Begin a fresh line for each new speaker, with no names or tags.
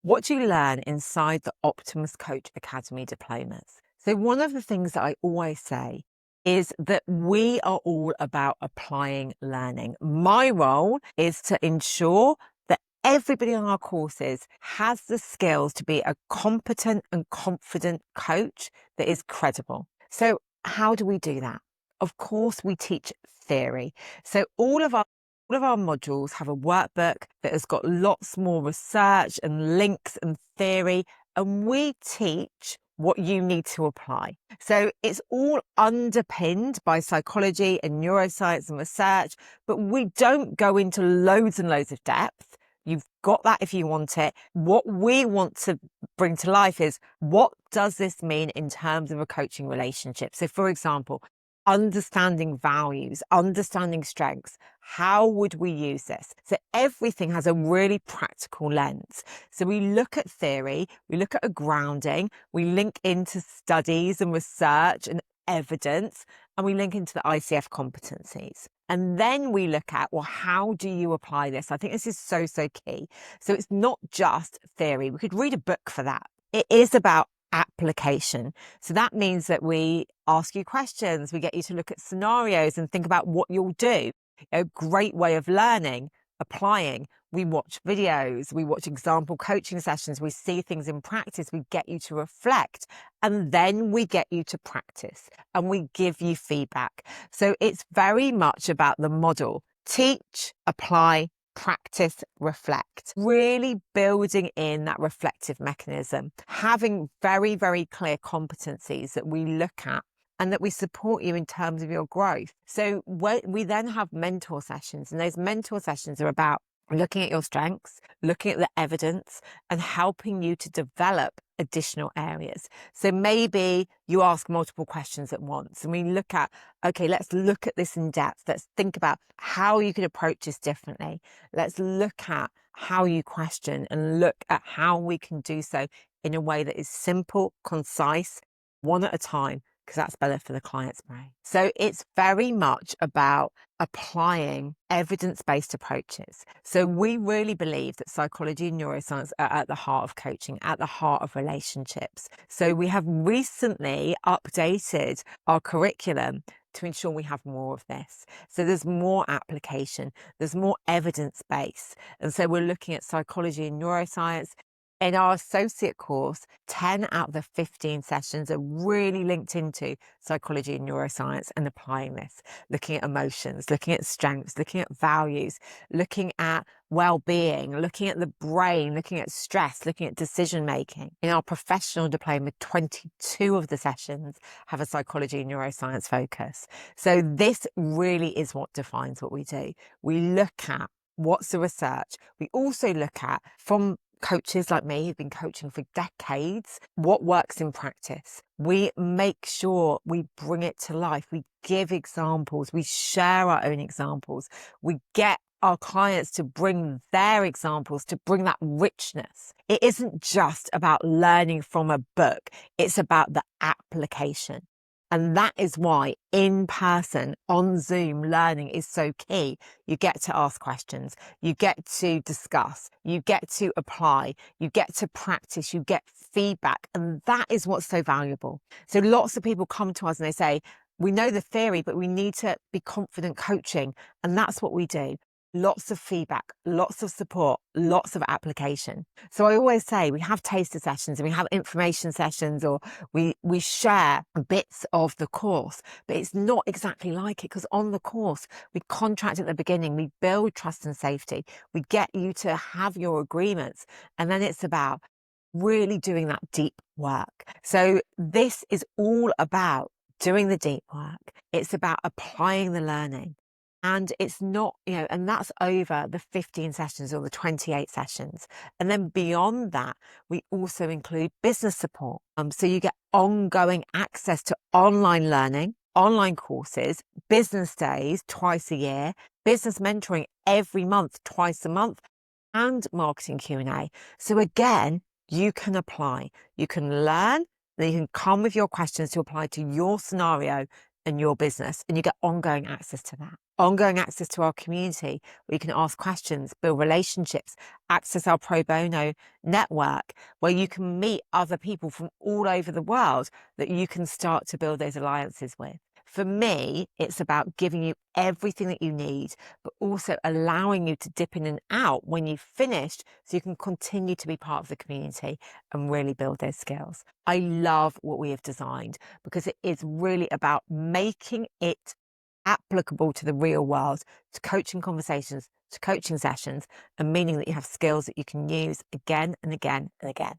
What do you learn inside the Optimus Coach Academy diplomas? So one of the things that I always say is that we are all about applying learning. My role is to ensure that everybody on our courses has the skills to be a competent and confident coach that is credible. So how do we do that? Of course, we teach theory. So all of our modules have a workbook that has got lots more research and links and theory, and we teach what you need to apply. So it's all underpinned by psychology and neuroscience and research, but we don't go into loads and loads of depth. You've got that if you want it. What we want to bring to life is, what does this mean in terms of a coaching relationship? So for example, understanding values, understanding strengths. How would we use this? So everything has a really practical lens. So we look at theory, we look at a grounding, we link into studies and research and evidence, and we link into the ICF competencies. And then we look at, well, how do you apply this? I think this is so key. So it's not just theory. We could read a book for that. It is about application. So that means that we ask you questions, we get you to look at scenarios and think about what you'll do. A great way of learning, applying. We watch videos, we watch example coaching sessions, we see things in practice, we get you to reflect, and then we get you to practice and we give you feedback. So it's very much about the model: teach, apply, practice, reflect, really building in that reflective mechanism, having very clear competencies that we look at and that we support you in terms of your growth. So we then have mentor sessions, and those mentor sessions are about looking at your strengths, looking at the evidence, and helping you to develop additional areas. So maybe you ask multiple questions at once, and we look at, okay, let's look at this in depth. Let's think about how you could approach this differently. Let's look at how you question and look at how we can do so in a way that is simple, concise, one at a time, because that's better for the client's brain. So it's very much about applying evidence-based approaches. So we really believe that psychology and neuroscience are at the heart of coaching, at the heart of relationships. So we have recently updated our curriculum to ensure we have more of this. So there's more application, there's more evidence base. And so we're looking at psychology and neuroscience. In our associate course, 10 out of the 15 sessions are really linked into psychology and neuroscience and applying this, looking at emotions, looking at strengths, looking at values, looking at well-being, looking at the brain, looking at stress, looking at decision-making. In our professional diploma, 22 of the sessions have a psychology and neuroscience focus. So this really is what defines what we do. We look at what's the research. We also look at, from coaches like me who've been coaching for decades, what works in practice. We make sure we bring it to life. We give examples. We share our own examples. We get our clients to bring their examples, to bring that richness. It isn't just about learning from a book. It's about the application. And that is why in-person, on Zoom learning is so key. You get to ask questions, you get to discuss, you get to apply, you get to practice, you get feedback. And that is what's so valuable. So lots of people come to us and they say, we know the theory, but we need to be confident coaching. And that's what we do. Lots of feedback, lots of support, lots of application. So I always say we have taster sessions and we have information sessions, or we share bits of the course, but it's not exactly like it, because on the course, we contract at the beginning, we build trust and safety, we get you to have your agreements, and then it's about really doing that deep work. So this is all about doing the deep work. It's about applying the learning. And it's not, and that's over the 15 sessions or the 28 sessions. And then beyond that, we also include business support. So you get ongoing access to online learning, online courses, business days twice a year, business mentoring every month, twice a month, and marketing Q&A. So again, you can apply, you can learn, then you can come with your questions to apply to your scenario and your business, and you get ongoing access to that. Ongoing access to our community where you can ask questions, build relationships, access our pro bono network where you can meet other people from all over the world that you can start to build those alliances with. For me, it's about giving you everything that you need, but also allowing you to dip in and out when you've finished so you can continue to be part of the community and really build those skills. I love what we have designed because it is really about making it applicable to the real world, to coaching conversations, to coaching sessions, and meaning that you have skills that you can use again and again and again.